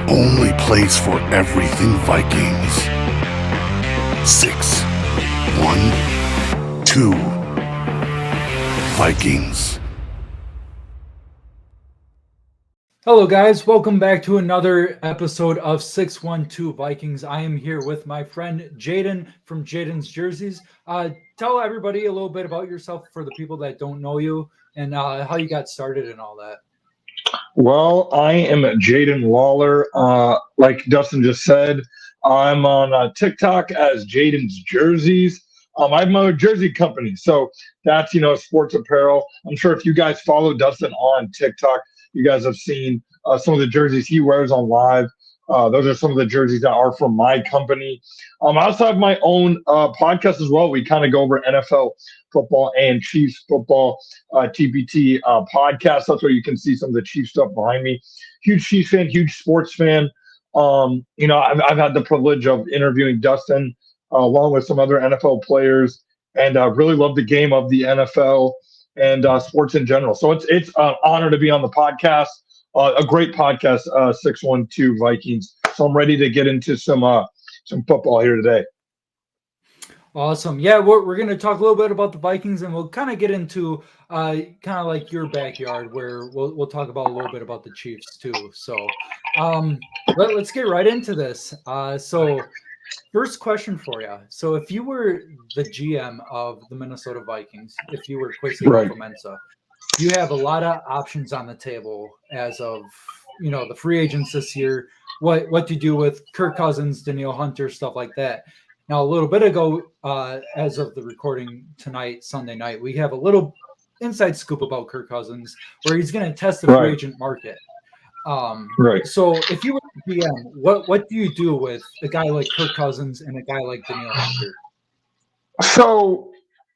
only place for everything Vikings. 6, 1, 2, Vikings. Hello guys, welcome back to another episode of 612 Vikings. I am here with my friend Jayden from Jayden's Jerseys. Tell everybody a little bit about yourself for the people that don't know you and how you got started and all that. Well, I am Jayden Lolar. Like Dustin just said, I'm on TikTok as Jayden's Jerseys. I have my own jersey company, so that's sports apparel. I'm sure if you guys follow Dustin on TikTok, you guys have seen some of the jerseys he wears on live. Those are some of the jerseys that are from my company. I also have my own podcast as well. We kind of go over NFL football and Chiefs football, TPT podcast. That's where you can see some of the Chiefs stuff behind me. Huge Chiefs fan, huge sports fan. I've had the privilege of interviewing Dustin along with some other NFL players, and really love the game of the NFL and sports in general. So it's an honor to be on the podcast. A great podcast, 612 Vikings. So I'm ready to get into some football here today. Awesome. Yeah, we're going to talk a little bit about the Vikings, and we'll kind of get into kind of like your backyard, where we'll talk about a little bit about the Chiefs too. So let's get right into this. So first question for you. So if you were the GM of the Minnesota Vikings, if you were Kwesi Mensah, you have a lot of options on the table as of, the free agents this year, what to do with Kirk Cousins, Danielle Hunter, stuff like that. Now, a little bit ago, as of the recording tonight, Sunday night, we have a little inside scoop about Kirk Cousins where he's going to test the free agent market. So if you were the GM, what do you do with a guy like Kirk Cousins and a guy like Danielle Hunter? So,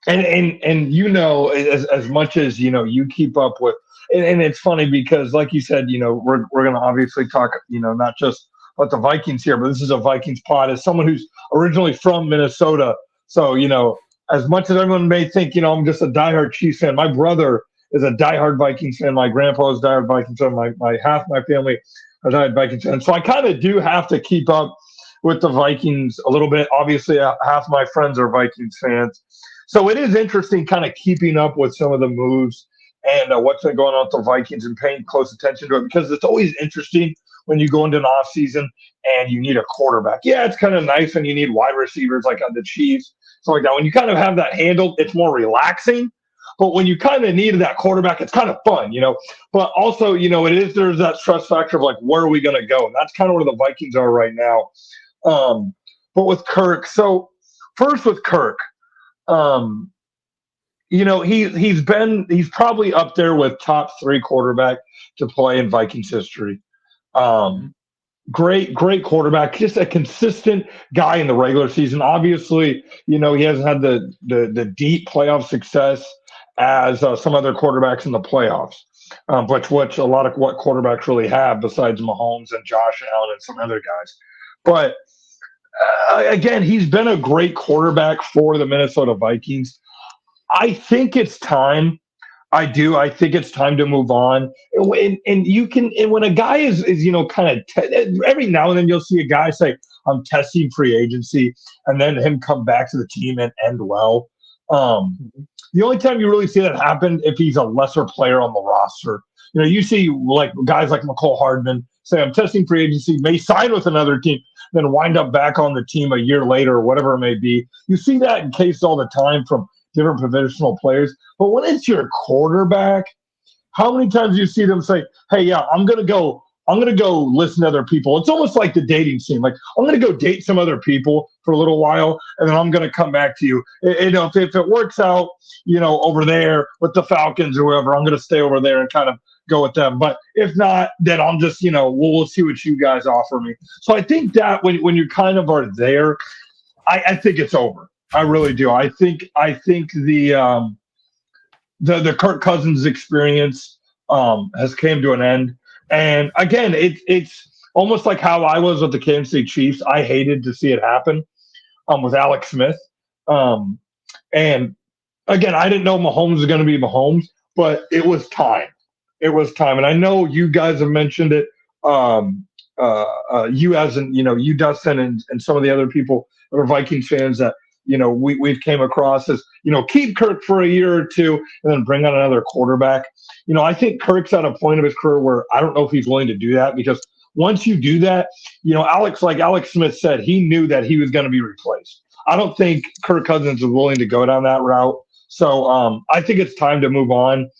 and as much as you keep up with, and it's funny because, like you said, we're going to obviously talk, not just about the Vikings here, but this is a Vikings pod. As someone who's originally from Minnesota, so as much as everyone may think, I'm just a diehard Chiefs fan, my brother is a diehard Vikings fan. My grandpa is a diehard Vikings fan. My half my family are diehard Vikings fans. So I kind of do have to keep up with the Vikings a little bit. Obviously, half my friends are Vikings fans. So it is interesting kind of keeping up with some of the moves and what's been going on with the Vikings and paying close attention to it, because it's always interesting when you go into an offseason and you need a quarterback. Yeah, it's kind of nice when you need wide receivers like on the Chiefs, stuff like that. When you kind of have that handled, it's more relaxing. But when you kind of needed that quarterback, it's kind of fun, But also, there's that stress factor of like, where are we going to go? And that's kind of where the Vikings are right now. But with Kirk, so first with Kirk, he's probably up there with top 3 quarterback to play in Vikings history. Great quarterback, just a consistent guy in the regular season. Obviously, he hasn't had the deep playoff success as some other quarterbacks in the playoffs, which a lot of what quarterbacks really have besides Mahomes and Josh Allen and some other guys. But again, he's been a great quarterback for the Minnesota Vikings. I think it's time. I think it's time to move on. And when a guy is kind of every now and then you'll see a guy say, I'm testing free agency, and then him come back to the team and end well. The only time you really see that happen if he's a lesser player on the roster. You see like guys like McCole Hardman say, I'm testing free agency, may sign with another team, then wind up back on the team a year later or whatever it may be. You see that in case all the time from different positional players. But when it's your quarterback, how many times do you see them say, hey, yeah, I'm going to go listen to other people. It's almost like the dating scene. Like, I'm going to go date some other people for a little while, and then I'm going to come back to you. If it works out, over there with the Falcons or whoever, I'm going to stay over there and kind of go with them. But if not, then I'm just, we'll see what you guys offer me. So I think that when you kind of are there, I think it's over. I really do. I think the Kirk Cousins experience has came to an end. And again, it's almost like how I was with the Kansas City Chiefs. I hated to see it happen with Alex Smith. And again, I didn't know Mahomes was going to be Mahomes, but it was time. It was time. And I know you guys have mentioned it you as in, you Dustin and some of the other people that are Vikings fans that we've came across as, keep Kirk for a year or two and then bring on another quarterback. I think Kirk's at a point of his career where I don't know if he's willing to do that, because once you do that, like Alex Smith said, he knew that he was going to be replaced. I don't think Kirk Cousins is willing to go down that route. So I think it's time to move on.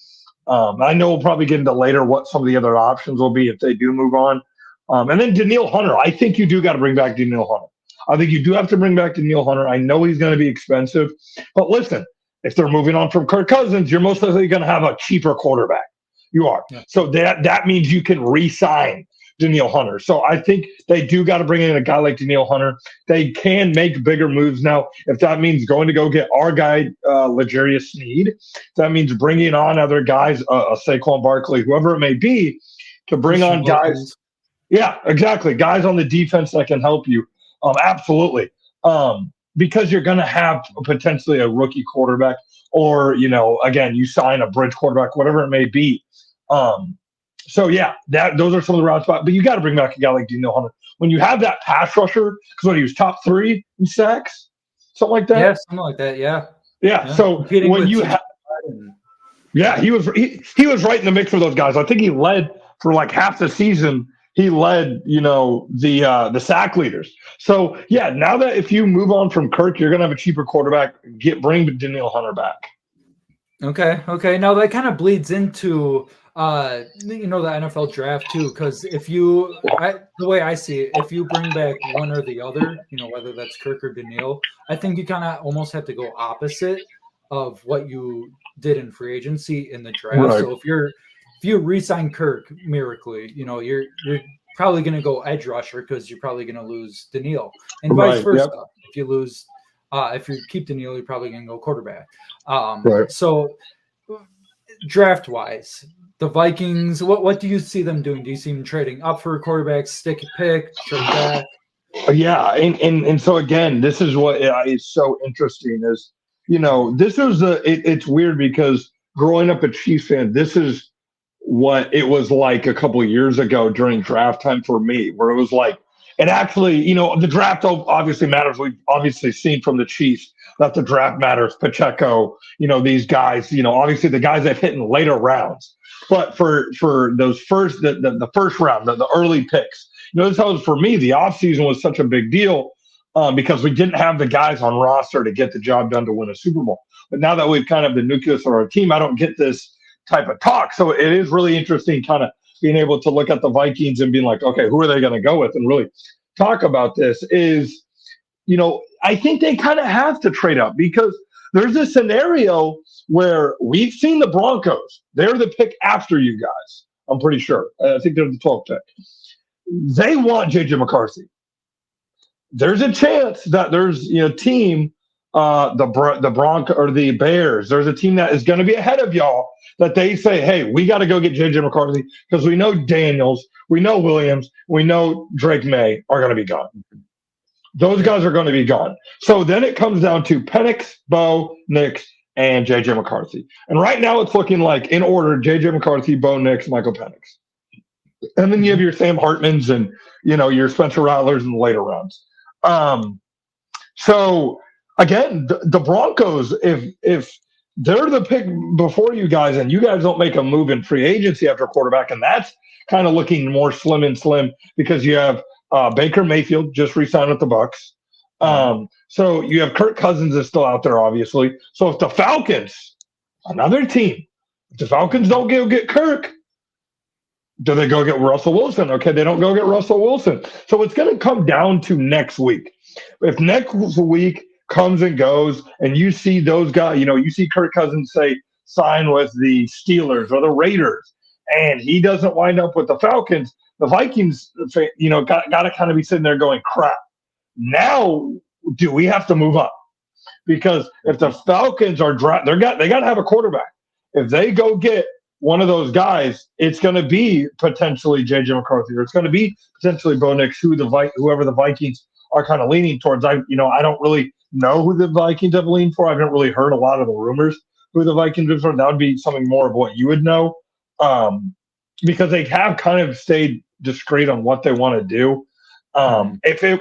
I know we'll probably get into later what some of the other options will be if they do move on. And then Danielle Hunter. I think you do got to bring back Danielle Hunter. I think you do have to bring back Danielle Hunter. I know he's going to be expensive. But listen, if they're moving on from Kirk Cousins, you're most likely going to have a cheaper quarterback. You are. Yeah. So that means you can re-sign Danielle Hunter. So I think they do got to bring in a guy like Danielle Hunter. They can make bigger moves now. If that means going to go get our guy, L'Jarius Sneed, that means bringing on other guys, Saquon Barkley, whoever it may be, to bring on guys. Yeah, exactly. Guys on the defense that can help you. Absolutely. Because you're going to have potentially a rookie quarterback, or, again, you sign a bridge quarterback, whatever it may be. So yeah, those are some of the route spots. But you got to bring back a guy like Danielle Hunter when you have that pass rusher, because he was top 3 in sacks, something like that. Yeah, something like that. Yeah. So when you have, he was right in the mix for those guys. I think he led for like half the season. He led, the sack leaders. So yeah, now that if you move on from Kirk, you're gonna have a cheaper quarterback. Bring Danielle Hunter back. Okay. Now that kind of bleeds into the NFL draft too, because the way I see it, if you bring back one or the other, whether that's Kirk or Danielle, I think you kind of almost have to go opposite of what you did in free agency in the draft. Right. So if you re-sign Kirk miraculously, you're probably going to go edge rusher because you're probably going to lose Danielle, and vice versa. Yep. If you keep Danielle, you're probably going to go quarterback. Right. So draft wise, the Vikings, what do you see them doing? Do you see them trading up for a quarterback, stick a pick, trade back? Yeah, and so again, this is what is so interesting is, this is it's weird because growing up a Chiefs fan, this is what it was like a couple of years ago during draft time for me, where it was like, and actually, the draft obviously matters. We've obviously seen from the Chiefs that the draft matters. Pacheco, these guys, obviously the guys that hit in later rounds. But for those the first round, the early picks, this is how it was for me. The offseason was such a big deal because we didn't have the guys on roster to get the job done to win a Super Bowl. But now that we've kind of the nucleus of our team, I don't get this type of talk. So it is really interesting kind of being able to look at the Vikings and being like, okay, who are they going to go with and really talk about this is, I think they kind of have to trade up because there's a scenario where we've seen the Broncos. They're the pick after you guys. I'm pretty sure. I think they're the 12th pick. They want JJ McCarthy. There's a chance that there's team, the Bronco or the Bears. There's a team that is going to be ahead of y'all that they say, hey, we got to go get JJ McCarthy because we know Daniels, we know Williams, we know Drake May are going to be gone. Those guys are going to be gone. So then it comes down to Penix, Bo, Nix, and JJ McCarthy. And right now it's looking like in order, JJ McCarthy, Bo Nix, Michael Penix. And then you have your Sam Hartmans and, your Spencer Rattlers in the later rounds. So again, the Broncos, if they're the pick before you guys and you guys don't make a move in free agency after quarterback, and that's kind of looking more slim and slim because you have Baker Mayfield just re-signed with the Bucs. So you have Kirk Cousins is still out there, obviously. So if the Falcons, another team, if the Falcons don't go get Kirk, do they go get Russell Wilson? Okay, they don't go get Russell Wilson. So it's going to come down to next week. If next week comes and goes and you see those guys, you see Kirk Cousins say sign with the Steelers or the Raiders, and he doesn't wind up with the Falcons, the Vikings, got to kind of be sitting there going, crap. Now, do we have to move up? Because if the Falcons are they got to have a quarterback. If they go get one of those guys, it's going to be potentially JJ McCarthy, or it's going to be potentially Bo Nix, whoever the Vikings are kind of leaning towards. I don't really know who the Vikings have leaned for. I haven't really heard a lot of the rumors who the Vikings are for. That would be something more of what you would know, because they have kind of stayed discreet on what they want to do.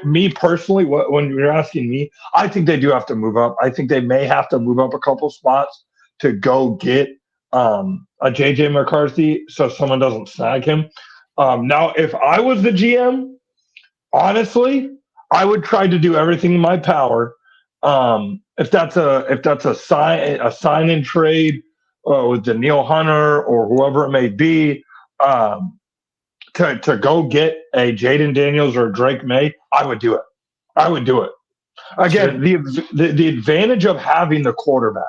Me personally, when you're asking me, I think they do have to move up. I think they may have to move up a couple spots to go get a JJ McCarthy so someone doesn't snag him. Now, if I was the GM, honestly, I would try to do everything in my power. If that's a sign and trade with Daniil Hunter or whoever it may be, to go get a Jaden Daniels or Drake May, I would do it. Again, the advantage of having the quarterback.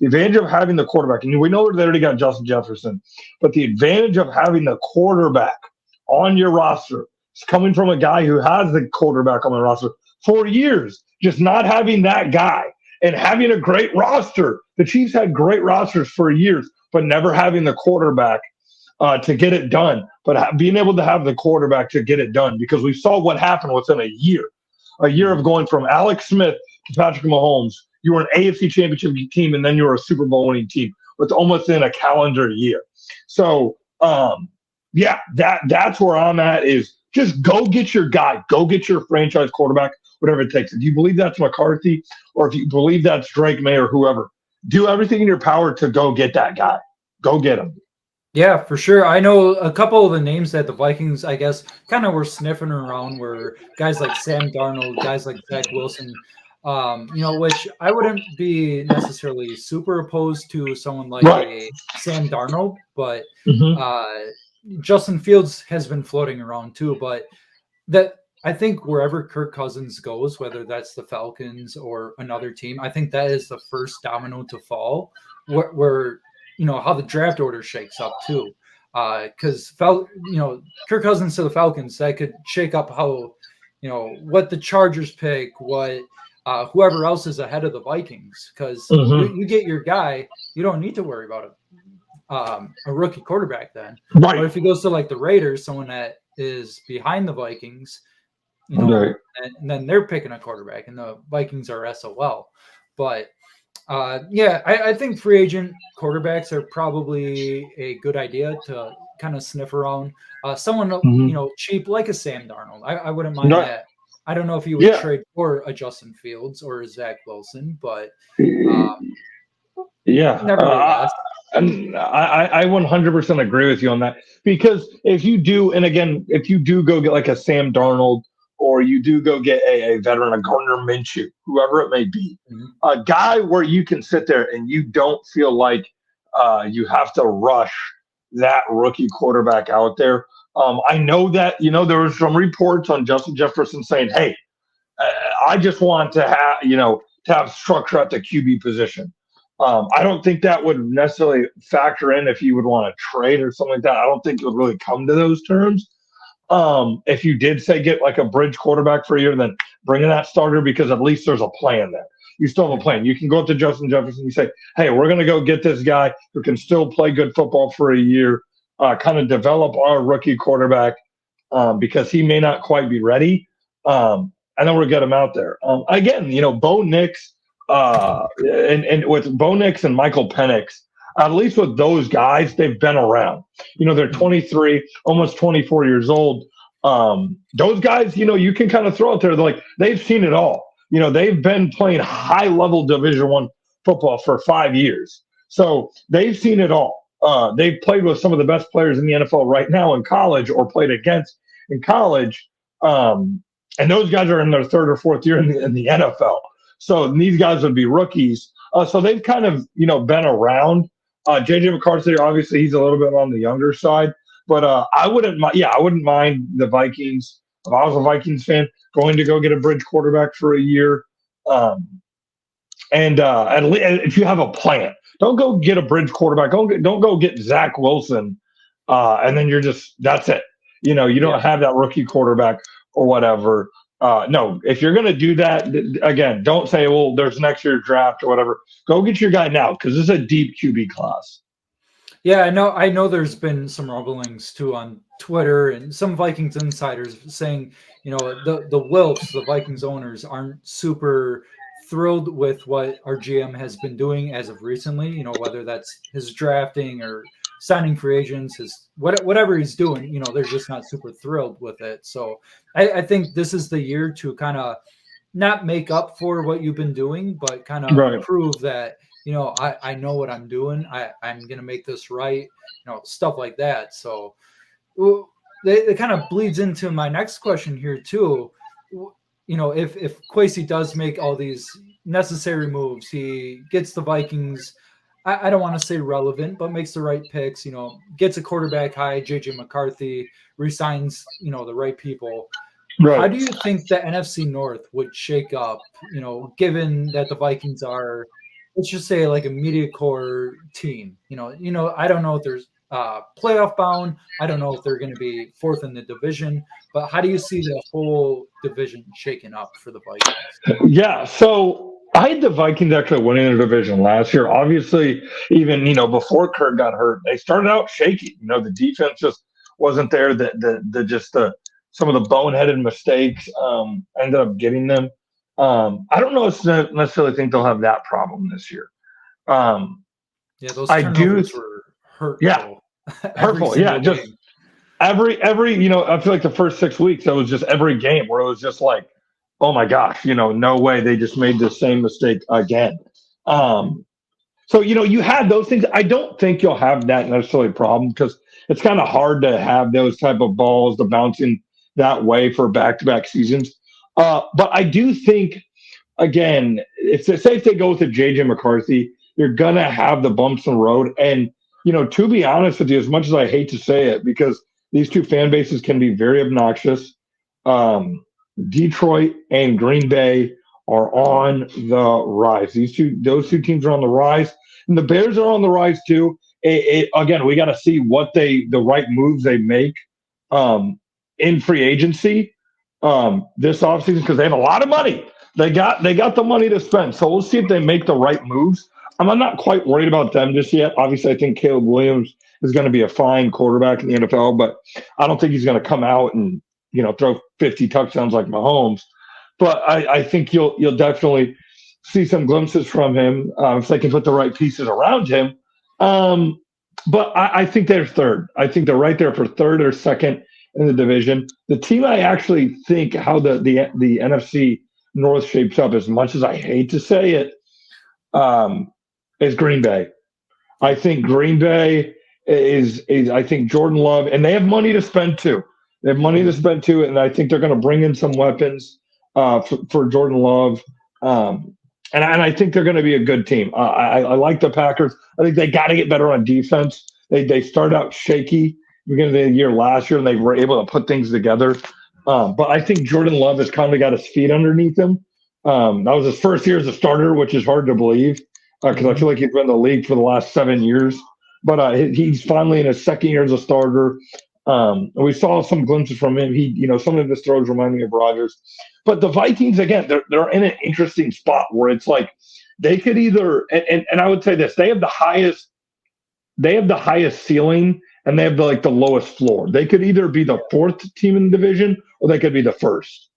And we know they already got Justin Jefferson, but the advantage of having the quarterback on your roster is coming from a guy who has the quarterback on the roster for years, just not having that guy and having a great roster. The Chiefs had great rosters for years, but never having the quarterback to get it done, but being able to have the quarterback to get it done, because we saw what happened within a year of going from Alex Smith to Patrick Mahomes. You were an AFC Championship team, and then you were a Super Bowl winning team with almost in a calendar year. So, that's where I'm at, is just go get your guy, go get your franchise quarterback, whatever it takes. If you believe that's McCarthy or if you believe that's Drake May or whoever, do everything in your power to go get that guy. Go get him. Yeah, for sure. I know a couple of the names that the Vikings, I guess, kind of were sniffing around were guys like Sam Darnold, guys like Zach Wilson, which I wouldn't be necessarily super opposed to someone like a Sam Darnold, but Justin Fields has been floating around too. But that I think wherever Kirk Cousins goes, whether that's the Falcons or another team, I think that is the first domino to fall where how the draft order shakes up too. Because Kirk Cousins to the Falcons, that could shake up how, what the Chargers pick, what whoever else is ahead of the Vikings. Because you get your guy, you don't need to worry about a rookie quarterback then. Right. But if he goes to like the Raiders, someone that is behind the Vikings, and then they're picking a quarterback, and the Vikings are SOL. But I think free agent quarterbacks are probably a good idea to kind of sniff around. Someone, cheap like a Sam Darnold. I wouldn't mind that. I don't know if you would trade for a Justin Fields or a Zach Wilson, but nevertheless. And I 100% agree with you on that, because if you do go get like a Sam Darnold, or you do go get a veteran, a Gardner Minshew, whoever it may be, a guy where you can sit there and you don't feel like you have to rush that rookie quarterback out there. I know that, there was some reports on Justin Jefferson saying, hey, I just want to have structure at the QB position. I don't think that would necessarily factor in if you would want to trade or something like that. I don't think it would really come to those terms. If you did say get like a bridge quarterback for a year, then bring in that starter, because at least there's a plan there. You still have a plan. You can go up to Justin Jefferson and say, hey, we're going to go get this guy who can still play good football for a year, kind of develop our rookie quarterback, because he may not quite be ready. And then we'll get him out there. Again, Bo Nix, and with Bo Nix and Michael Penix, at least with those guys, they've been around. They're 23, almost 24 years old. Those guys, you can kind of throw out there, they've seen it all. They've been playing high-level Division I football for 5 years. So they've seen it all. They've played with some of the best players in the NFL right now in college, or played against in college. And those guys are in their third or fourth year in the NFL. So these guys would be rookies. So they've kind of, been around. JJ McCarthy, obviously, he's a little bit on the younger side. But I wouldn't mind the Vikings, if I was a Vikings fan, going to go get a bridge quarterback for a year. And if you have a plan, don't go get a bridge quarterback. Don't go get Zach Wilson, and then that's it. You don't have that rookie quarterback or whatever. No, if you're going to do that, again, don't say, well, there's next year's draft or whatever. Go get your guy now, because this is a deep QB class. Yeah, I know there's been some rumblings too on Twitter and some Vikings insiders saying, the Wilfs, the Vikings owners, aren't super thrilled with what our GM has been doing as of recently, whether that's his drafting or signing free agents, whatever he's doing, they're just not super thrilled with it. So I think this is the year to kind of not make up for what you've been doing, but kind of Right. prove that, I know what I'm doing. I'm going to make this right, stuff like that. So it kind of bleeds into my next question here too. If Kwesi does make all these necessary moves, he gets the Vikings, I don't want to say relevant, but makes the right picks, gets a quarterback high, JJ McCarthy, resigns, the right people. Right. How do you think the NFC North would shake up, given that the Vikings are, let's just say, like a mediocre team? I don't know if there's playoff bound. I don't know if they're going to be fourth in the division, but how do you see the whole division shaking up for the Vikings? Yeah, so I had the Vikings actually winning the division last year. Obviously, even before Kirk got hurt, they started out shaky. The defense just wasn't there. Some of the boneheaded mistakes ended up getting them. I don't necessarily think they'll have that problem this year. Yeah, those turnovers were hurtful. Yeah, hurtful. Yeah, just every I feel like the first 6 weeks, it was just every game where it was just like, oh my gosh, no way they just made the same mistake again. So you had those things. I don't think you'll have that necessarily problem because it's kind of hard to have those type of balls to bouncing that way for back-to-back seasons. But I do think, again, if they go with a JJ McCarthy, you're gonna have the bumps in the road. And to be honest with you, as much as I hate to say it, because these two fan bases can be very obnoxious. Detroit and Green Bay are on the rise. Those two teams are on the rise, and the Bears are on the rise too. Again, we got to see what the right moves they make in free agency this offseason because they have a lot of money. They got the money to spend, so we'll see if they make the right moves. I'm not quite worried about them just yet. Obviously, I think Caleb Williams is going to be a fine quarterback in the NFL, but I don't think he's going to come out and throw 50 touchdowns like Mahomes. But I think you'll definitely see some glimpses from him if they can put the right pieces around him. But I think they're third. I think they're right there for third or second in the division. The team I actually think how the NFC North shapes up, as much as I hate to say it, is Green Bay. I think Green Bay is I think Jordan Love, and they have money to spend too. They have money to spend too, and I think they're going to bring in some weapons for Jordan Love. And I think they're going to be a good team. I like the Packers. I think they got to get better on defense. They started out shaky beginning of the year last year, and they were able to put things together. But I think Jordan Love has kind of got his feet underneath him. That was his first year as a starter, which is hard to believe because I feel like he's been in the league for the last 7 years. But he's finally in his second year as a starter. We saw some glimpses from him. Some of his throws remind me of Rodgers. But the Vikings, again, they're in an interesting spot where it's like they could either and I would say this, they have the highest ceiling and they have the lowest floor. They could either be the fourth team in the division or they could be the first.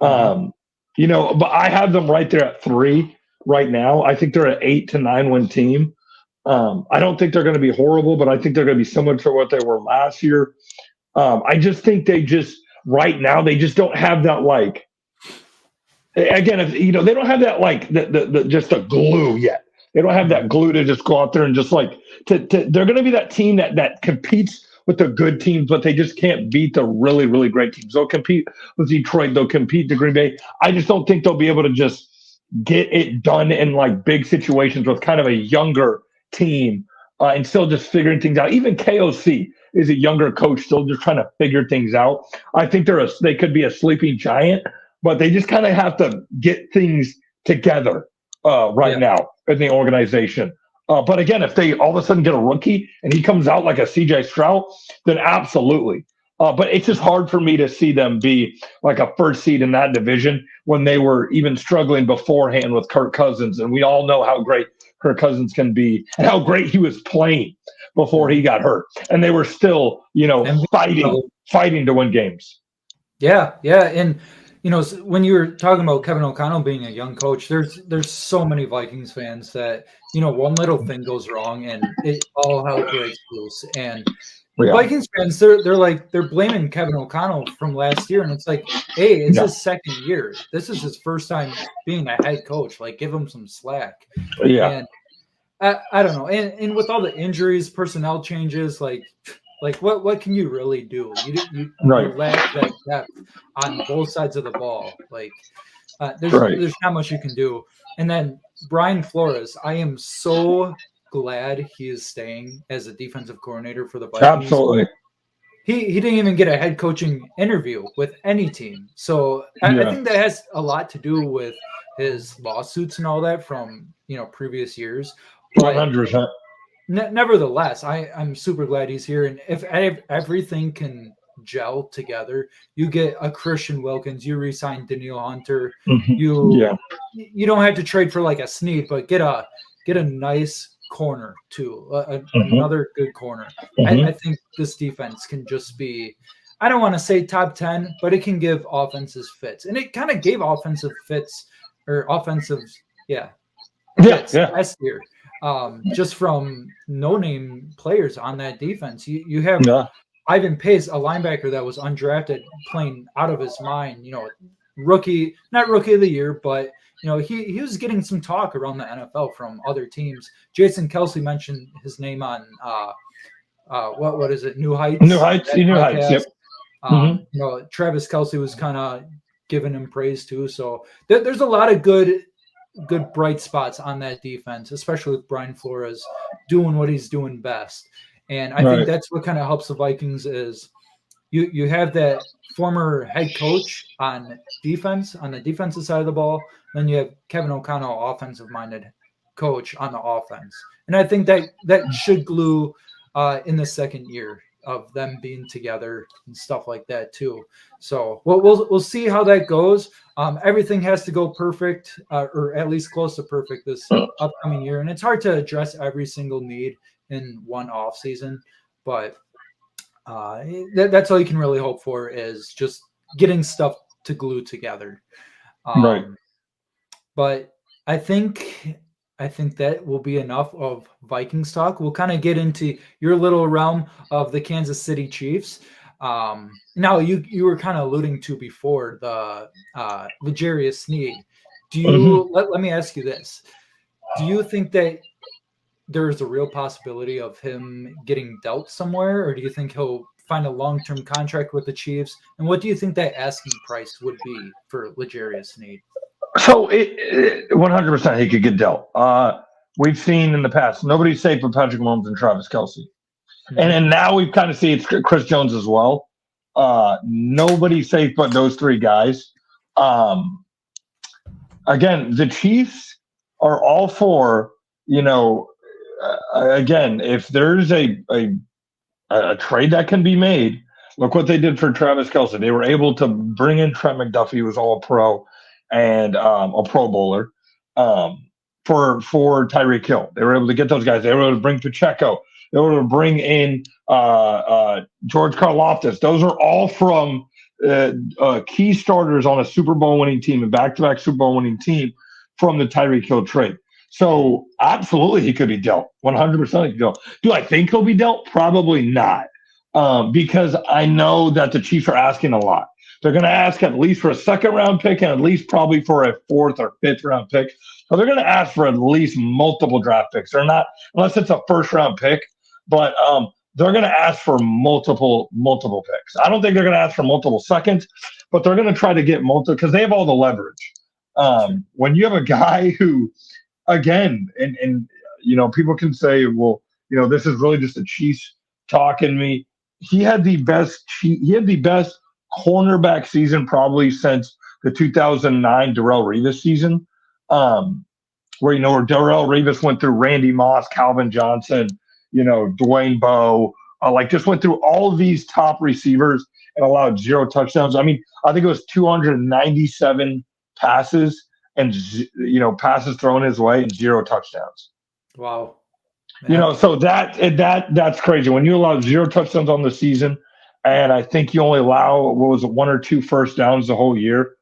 But I have them right there at 3 right now. I think they're an 8 to 9 win team. I don't think they're going to be horrible, but I think they're going to be similar to what they were last year. I just think right now they just don't have that again, if they don't have that just a glue yet. They don't have that glue to just go out there and just they're going to be that team that competes with the good teams, but they just can't beat the really, really great teams. They'll compete with Detroit. They'll compete to Green Bay. I just don't think they'll be able to just get it done in big situations with kind of a younger team and still just figuring things out. Even KOC is a younger coach, still just trying to figure things out. I think they could be a sleeping giant, but they just kind of have to get things together now in the organization. But again, if they all of a sudden get a rookie and he comes out like a CJ Stroud, then absolutely. But it's just hard for me to see them be like a first seed in that division when they were even struggling beforehand with Kirk Cousins. And we all know how great Kirk Cousins can be and how great he was playing before he got hurt. And they were still, fighting to win games. Yeah. And, when you were talking about Kevin O'Connell being a young coach, there's so many Vikings fans that, one little thing goes wrong and it all hell breaks loose. And Yeah. Vikings fans, they're blaming Kevin O'Connell from last year, and it's like, hey, it's his second year. This is his first time being a head coach. Like, give him some slack. Yeah. And I don't know. And with all the injuries, personnel changes, like what can you really do? You lack that depth on both sides of the ball. Like there's not much you can do. And then Brian Flores, I am so glad he is staying as a defensive coordinator for the Vikings. Absolutely. He didn't even get a head coaching interview with any team. So I think that has a lot to do with his lawsuits and all that from previous years. 100%. Nevertheless, I'm super glad he's here. And if everything can gel together, you get a Christian Wilkins, you re-sign Danielle Hunter, you don't have to trade for like a Snead, but get a nice corner too, another good corner. I think this defense can just be, I don't want to say top 10, but it can give offensive fits. And it kind of gave offensive fits last year. Just from no-name players on that defense. You have Ivan Pace, a linebacker that was undrafted, playing out of his mind. Rookie, not rookie of the year, but he was getting some talk around the NFL from other teams. Jason Kelsey mentioned his name on what is it? New Heights. New Heights. Yep. Travis Kelsey was kind of giving him praise too. So there's a lot of good bright spots on that defense, especially with Brian Flores doing what he's doing best. And I think that's what kind of helps the Vikings is you have that former head coach on defense, on the defensive side of the ball. Then you have Kevin O'Connell, offensive-minded coach on the offense. And I think that should glue in the second year of them being together and stuff like that too. So we'll see how that goes. Everything has to go perfect, or at least close to perfect this upcoming year. And it's hard to address every single need in one off season, but that's all you can really hope for is just getting stuff to glue together. But I think that will be enough of Vikings talk. We'll kind of get into your little realm of the Kansas City Chiefs. Now you were kind of alluding to before the L'Jarius Sneed. Do you let me ask you this? Do you think that there's a real possibility of him getting dealt somewhere, or do you think he'll find a long-term contract with the Chiefs? And what do you think that asking price would be for L'Jarius Sneed? So 100% he could get dealt. We've seen in the past, nobody's safe but Patrick Mahomes and Travis Kelsey. And now we've kind of seen it's Chris Jones as well. Nobody's safe but those three guys. Again, the Chiefs are all for, again, if there's a trade that can be made, look what they did for Travis Kelsey. They were able to bring in Trent McDuffie, who was all pro and a Pro Bowler, for Tyreek Hill. They were able to get those guys. They were able to bring Pacheco. They were able to bring in George Karlaftis. Those are all from key starters on a Super Bowl winning team, a back-to-back Super Bowl winning team from the Tyreek Hill trade. So absolutely he could be dealt. 100% he could be dealt. Do I think he'll be dealt? Probably not, because I know that the Chiefs are asking a lot. They're going to ask at least for a second-round pick and at least probably for a fourth or fifth-round pick. So they're going to ask for at least multiple draft picks. They're not, unless it's a first-round pick, but they're going to ask for multiple picks. I don't think they're going to ask for multiple seconds, but they're going to try to get multiple because they have all the leverage. When you have a guy who, again, and people can say, well, this is really just a Chiefs talking me. He had the best cornerback season probably since the 2009 Darrelle Revis season, where Darrelle Revis went through Randy Moss, Calvin Johnson, Dwayne Bowe, just went through all of these top receivers and allowed 0 touchdowns. I mean, I think it was 297 passes and passes thrown his way and 0 touchdowns. Wow. So that's crazy. When you allow 0 touchdowns on the season, and I think you only allow 1 or 2 first downs the whole year,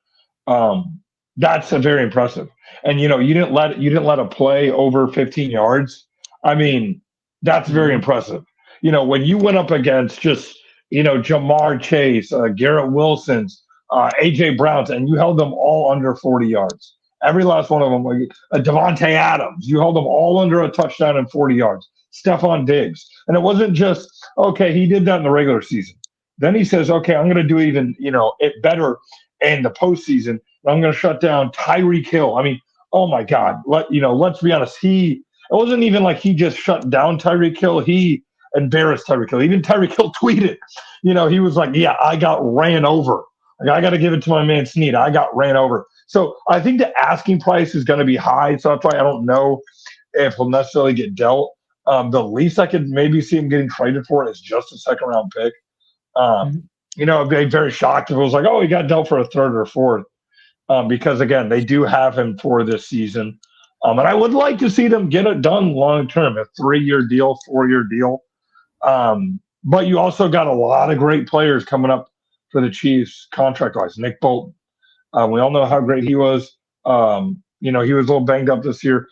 That's very impressive. And you didn't let a play over 15 yards. I mean, that's very Mhm. impressive. When you went up against just Jamar Chase, Garrett Wilson's, AJ Brown's, and you held them all under 40 yards. Every last one of them, like Devontae Adams, you held them all under a touchdown and 40 yards. Stephon Diggs, and it wasn't just okay. He did that in the regular season. Then he says, okay, I'm going to do even it better in the postseason. I'm going to shut down Tyreek Hill. I mean, oh my God. Let's be honest. It wasn't even like he just shut down Tyreek Hill. He embarrassed Tyreek Hill. Even Tyreek Hill tweeted, he was like, yeah, I got ran over. Like, I got to give it to my man Snead. I got ran over. So I think the asking price is going to be high. So that's why I don't know if he'll necessarily get dealt. The least I could maybe see him getting traded for is just a second round pick. Mhm. I'd be very shocked if it was like, oh, he got dealt for a third or fourth. Because again, they do have him for this season. And I would like to see them get it done long term, a 3-year deal, 4-year deal. But you also got a lot of great players coming up for the Chiefs contract wise. Nick Bolton. We all know how great he was. He was a little banged up this year.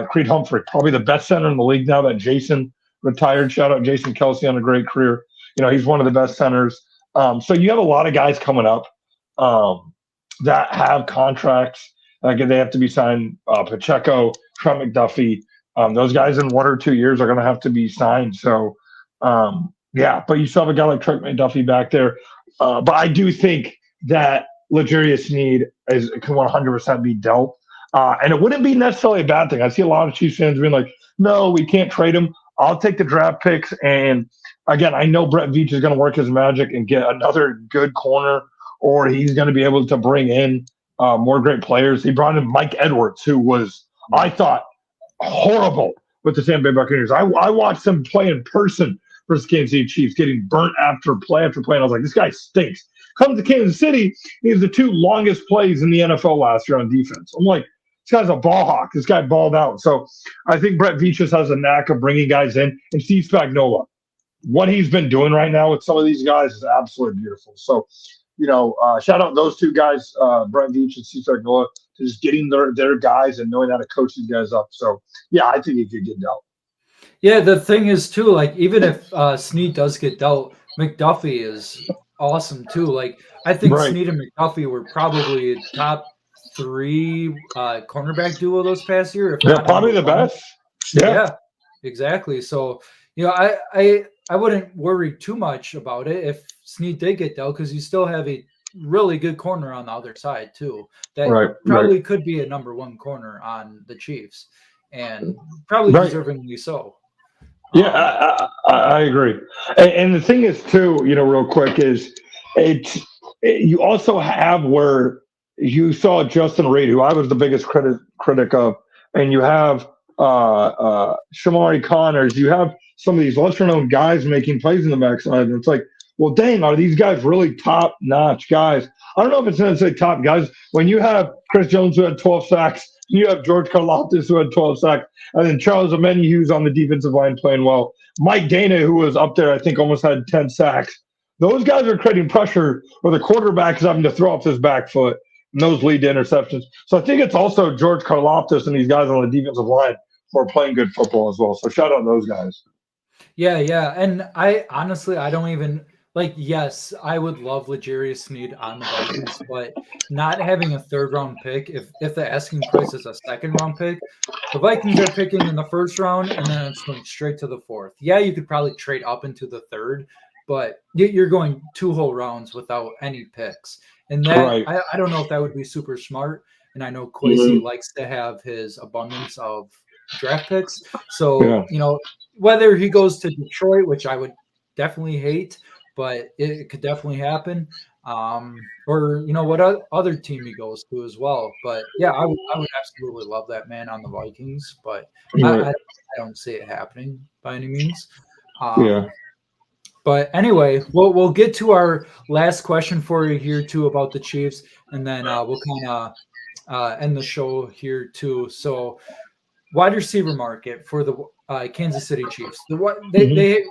Creed Humphrey, probably the best center in the league now that Jason retired. Shout out Jason Kelsey on a great career. He's one of the best centers. So you have a lot of guys coming up that have contracts. Like they have to be signed. Pacheco, Trent McDuffie, those guys in 1 or 2 years are going to have to be signed. So, but you still have a guy like Trent McDuffie back there. But I do think that L'Jarius Sneed can 100% be dealt. And it wouldn't be necessarily a bad thing. I see a lot of Chiefs fans being like, no, we can't trade him. I'll take the draft picks. And again, I know Brett Veach is going to work his magic and get another good corner, or he's going to be able to bring in more great players. He brought in Mike Edwards, who was, I thought, horrible with the Tampa Bay Buccaneers. I watched him play in person versus Kansas City Chiefs, getting burnt after play after play. And I was like, this guy stinks. Comes to Kansas City, he has the 2 longest plays in the NFL last year on defense. I'm like, this guy's a ball hawk. This guy balled out. So I think Brett Veach just has a knack of bringing guys in. And Steve Spagnuolo, what he's been doing right now with some of these guys is absolutely beautiful. So, shout out those 2 guys, Brett Veach and Steve Spagnuolo, to just getting their guys and knowing how to coach these guys up. So, yeah, I think he could get dealt. Yeah, the thing is too, like even if Snead does get dealt, McDuffie is awesome too. Like I think Right. Snead and McDuffie were probably top 3 cornerback duo this past year. If They're not probably the number one. best. Yeah. Exactly. So I wouldn't worry too much about it if Snead did get dealt because you still have a really good corner on the other side too. That probably could be a number 1 corner on the Chiefs, and probably deservingly so. Yeah, I agree. And the thing is, too, real quick, is you also have where you saw Justin Reid, who I was the biggest critic of, and you have Shamari Connors. You have some of these lesser-known guys making plays in the backside, and it's like, well, dang, are these guys really top-notch guys? I don't know if it's necessarily top guys. When you have Chris Jones, who had 12 sacks, you have George Karlaftis, who had 12 sacks, and then Charles Omeni, who's on the defensive line playing well. Mike Dana, who was up there, I think almost had 10 sacks. Those guys are creating pressure where the quarterback is having to throw off his back foot, and those lead to interceptions. So I think it's also George Karlaftis and these guys on the defensive line who are playing good football as well. So shout out those guys. Yeah. And I honestly, I don't even – yes, I would love L'Jarius Sneed on the Vikings, but not having a 3rd-round pick, if the asking price is a 2nd-round pick, the Vikings are picking in the 1st round, and then it's going straight to the 4th. Yeah, you could probably trade up into the 3rd, but you're going 2 whole rounds without any picks. And that I don't know if that would be super smart, and I know Kwesi likes to have his abundance of draft picks. So, whether he goes to Detroit, which I would definitely hate, but it could definitely happen. Or what other team he goes to as well. But yeah, I would absolutely love that man on the Vikings, but I don't see it happening by any means. But anyway, we'll get to our last question for you here too about the Chiefs, and then we'll kind of end the show here too. So, wide receiver market for the Kansas City Chiefs. They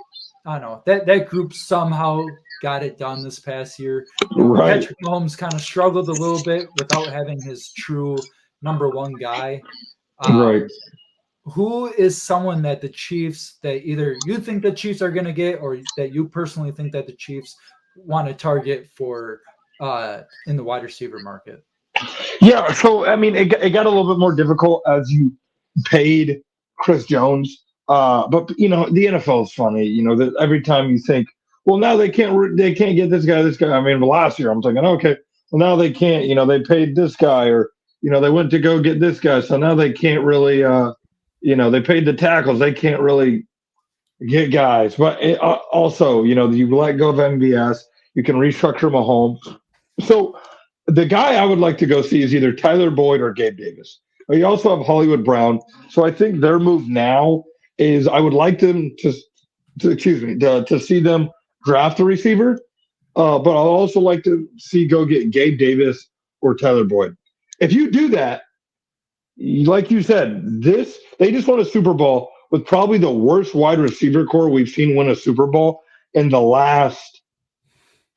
I don't know, that group somehow got it done this past year. Right. Patrick Mahomes kind of struggled a little bit without having his true number one guy. Right. Who is someone that the Chiefs, that either you think the Chiefs are going to get, or that you personally think that the Chiefs want to target for in the wide receiver market? Yeah, so I mean, it got a little bit more difficult as you paid Chris Jones. But the NFL is funny. That every time you think, well, now they can't get this guy. I mean, last year I'm thinking, okay, well now they can't. They paid this guy, or they went to go get this guy, so now they can't really. They paid the tackles. They can't really get guys. But also, you let go of MVS. You can restructure Mahomes. So the guy I would like to go see is either Tyler Boyd or Gabe Davis. You also have Hollywood Brown. So I think their move now is I would like them to see them draft a receiver. But I'll also like to see go get Gabe Davis or Tyler Boyd. If you do that, like you said, they just won a Super Bowl with probably the worst wide receiver core we've seen win a Super Bowl in the last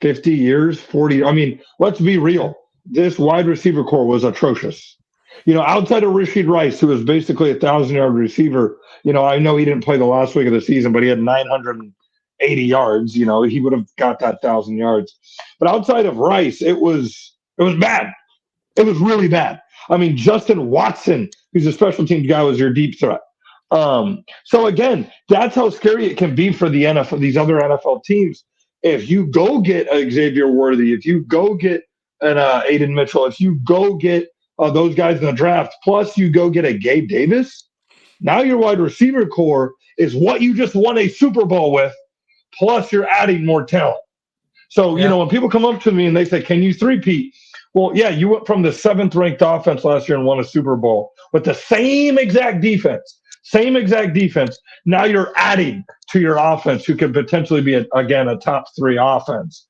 50 years, 40. I mean, let's be real. This wide receiver core was atrocious. Outside of Rashid Rice, who was basically a 1,000-yard receiver, I know he didn't play the last week of the season, but he had 980 yards. He would have got that 1,000 yards. But outside of Rice, it was bad. It was really bad. I mean, Justin Watson, who's a special teams guy, was your deep threat. So again, that's how scary it can be for the NFL, these other NFL teams. If you go get Xavier Worthy, if you go get an Aiden Mitchell, if you go get those guys in the draft, plus you go get a Gabe Davis, now your wide receiver core is what you just won a Super Bowl with, plus you're adding more talent. So, when people come up to me and they say, can you three-peat? Well, yeah, you went from the 7th-ranked offense last year and won a Super Bowl with the same exact defense. Now you're adding to your offense, who could potentially be, again, a top 3 offense.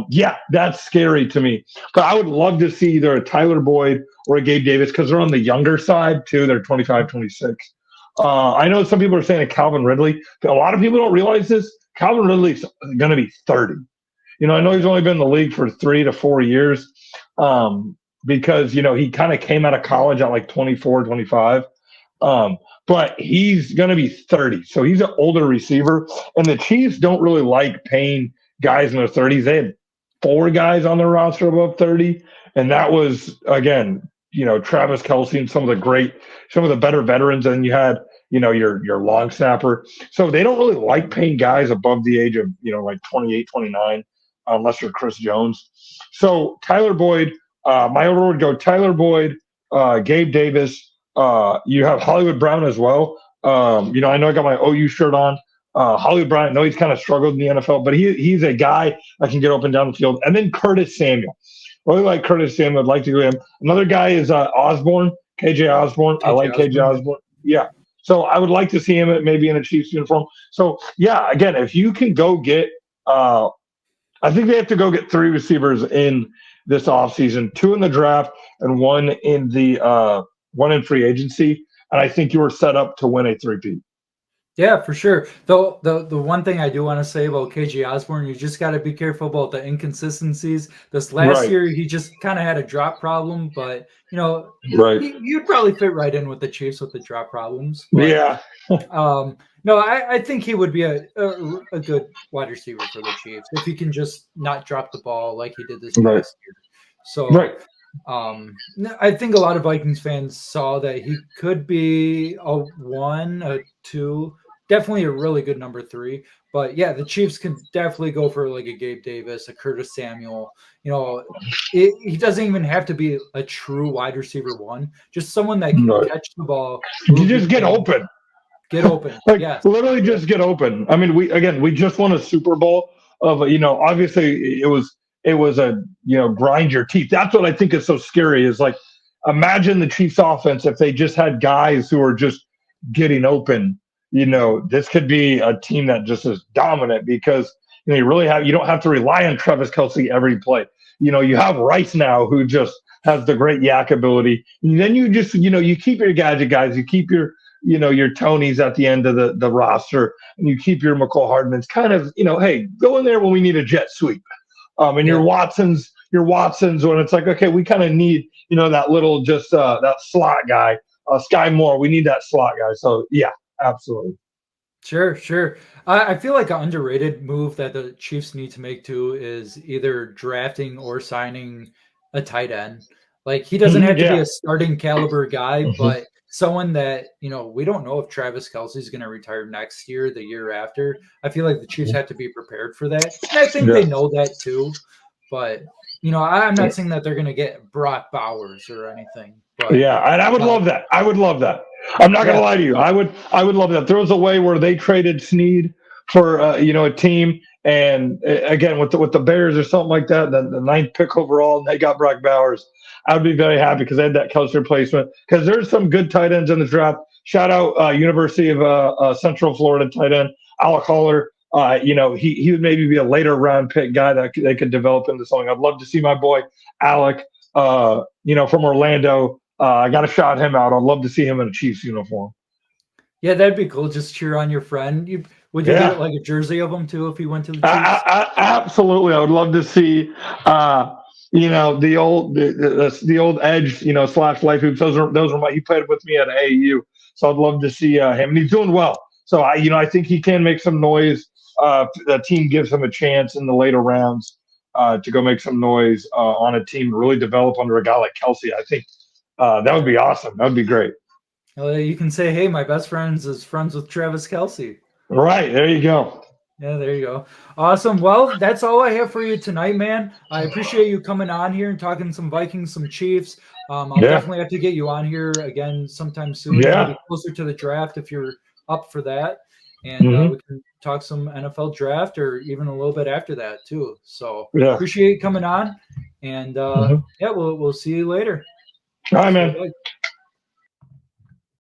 Yeah, that's scary to me. But I would love to see either a Tyler Boyd or a Gabe Davis because they're on the younger side, too. They're 25, 26. I know some people are saying a Calvin Ridley. A lot of people don't realize this. Calvin Ridley's going to be 30. I know he's only been in the league for 3 to 4 years because, he kind of came out of college at like 24, 25. But he's going to be 30. So he's an older receiver. And the Chiefs don't really like paying guys in their 30s. They had 4 guys on their roster above 30. And that was, again, Travis Kelce and some of the better veterans. And you had, your long snapper. So they don't really like paying guys above the age of, like 28, 29, unless you're Chris Jones. So Tyler Boyd, my order would go Tyler Boyd, Gabe Davis. You have Hollywood Brown as well. I know I got my OU shirt on. Hollywood Brown, I know he's kind of struggled in the NFL, but he's a guy that can get open down the field. And then Curtis Samuel. Really like Curtis Samuel. I'd like to go him. Another guy is Osborne, KJ Osborne. I like KJ Osborne. Yeah. So I would like to see him maybe in a Chiefs uniform. So, yeah, again, if you can go get I think they have to go get 3 receivers in this offseason, 2 in the draft and 1 in the one in free agency. And I think you were set up to win a 3-peat. Yeah, for sure. Though the one thing I do want to say about KJ Osborne, you just got to be careful about the inconsistencies. This last year, he just kind of had a drop problem, but you'd probably fit right in with the Chiefs with the drop problems. But, yeah. No, I think he would be a good wide receiver for the Chiefs if he can just not drop the ball like he did this past year. So, I think a lot of Vikings fans saw that he could be a 1, a 2, definitely a really good number 3. But yeah, the Chiefs can definitely go for like a Gabe Davis, a Curtis Samuel. He doesn't even have to be a true wide receiver 1, just someone that can catch the ball. You just get open. Get open. Literally just get open. I mean, we just won a Super Bowl of, obviously it was a, grind your teeth. That's what I think is so scary is like, imagine the Chiefs offense if they just had guys who are just getting open. This could be a team that just is dominant because, you don't have to rely on Travis Kelce every play. You have Rice now who just has the great yak ability. And then you just, you keep your gadget guys, you keep your your Tonys at the end of the roster, and you keep your McCall Hardmans kind of, hey, go in there when we need a jet sweep. And your Watsons when it's like, okay, we kind of need, that little just that slot guy, Sky Moore. We need that slot guy. So yeah, absolutely. Sure. I feel like an underrated move that the Chiefs need to make too is either drafting or signing a tight end. Like he doesn't have to be a starting caliber guy, but someone that, we don't know if Travis Kelce's going to retire next year, the year after. I feel like the Chiefs have to be prepared for that. And I think they know that too. But, I'm not saying that they're going to get Brock Bowers or anything. But, and I would love that. I'm not going to lie to you. I would love that. There was a way where they traded Snead for, a team. And again, with the Bears or something like that, the 9th pick overall, and they got Brock Bowers. I would be very happy because they had that Kelce replacement. Because there's some good tight ends in the draft. Shout out University of Central Florida tight end, Alec Holler. He would maybe be a later round pick guy that they could develop into something. I'd love to see my boy Alec, from Orlando. I got to shout him out. I'd love to see him in a Chiefs uniform. Yeah, that'd be cool. Just cheer on your friend. Would you get like a jersey of him too if he went to the Chiefs? Absolutely. I would love to see, the old edge, / life hoops. Those are he played with me at AAU. So I'd love to see him, and he's doing well. So I think he can make some noise. The team gives him a chance in the later rounds to go make some noise on a team, really develop under a guy like Kelce. I think that would be awesome. That would be great. You can say, hey, my best friend is friends with Travis Kelce. Right. There you go. Yeah, there you go. Awesome. Well, that's all I have for you tonight, man. I appreciate you coming on here and talking some Vikings, some Chiefs. I'll definitely have to get you on here again sometime soon. Maybe closer to the draft if you're up for that. And we can talk some NFL draft or even a little bit after that too. So appreciate you coming on. And we'll see you later. All right, man.